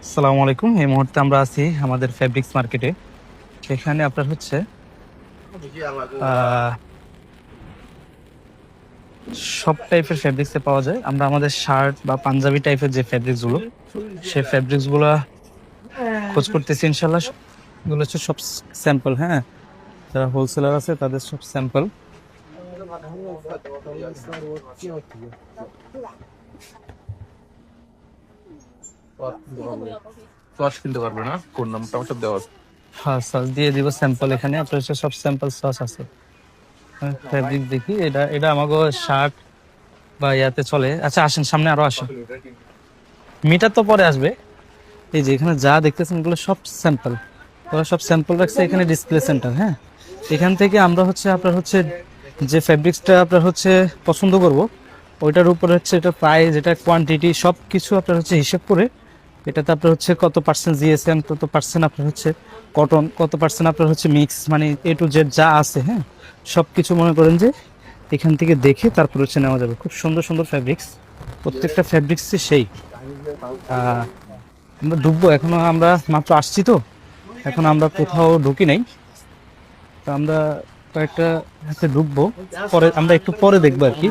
আসসালামু আলাইকুম। এই মুহূর্তে আমরা আছি আমাদের ফেব্রিক্স মার্কেটে। সেখানে আপনার হচ্ছে আহ, সব টাইপের ফেব্রিক্স পাওয়া যায়। আমরা আমাদের শার্ট বা পাঞ্জাবি টাইপের যে ফেব্রিক্স গুলো, সেই ফেব্রিক্স গুলা খোঁজ করতেছি ইনশাল্লাহ। এগুলো হচ্ছে সব স্যাম্পল। হ্যাঁ, যারা হোলসেলার আছে তাদের সব স্যাম্পল। সস কিনতে পারবে না, কোন নামটা সব দেওয়া আছে। হ্যাঁ, সস দিয়ে দিব স্যাম্পল। এখানে আপনার হচ্ছে সব স্যাম্পল সস আছে। ফেব্রিক দেখি, এটা এটা আমাকে শার্ট বা ইয়াতে চলে। আচ্ছা আসেন, সামনে আরো আসেন। মিটার তো পরে আসবে। এই যে এখানে যা দেখতেছেন এগুলো সব স্যাম্পল। ওরা সব স্যাম্পল রাখছে এখানে ডিসপ্লে সেন্টার। হ্যাঁ, এখান থেকে আমরা হচ্ছে আপনার হচ্ছে যে ফেব্রিক্সটা আপনার হচ্ছে পছন্দ করব, ওইটার উপরে হচ্ছে এটা প্রাইস, এটা কোয়ান্টিটি সব কিছু আপনার হচ্ছে হিসেব করে এটাতে আপনার হচ্ছে কত পার্সেন্ট জিএসএম, কত পার্সেন্ট আপনার হচ্ছে কটন, কত পার্সেন্ট আপনার হচ্ছে মিক্স, মানে এ টু জেড যা আছে। হ্যাঁ, সব কিছু মনে করেন যে এখান থেকে দেখে তারপর হচ্ছে নেওয়া যাবে। খুব সুন্দর সুন্দর ফেব্রিক্স, প্রত্যেকটা ফেব্রিক্সই সেই। আমরা ঢুকবো, এখনো আমরা মাত্র আসছি তো, এখন আমরা কোথাও ঢুকি নাই। তো আমরা কয়েকটা হাতে ঢুকবো, পরে আমরা একটু পরে দেখবো আর কি।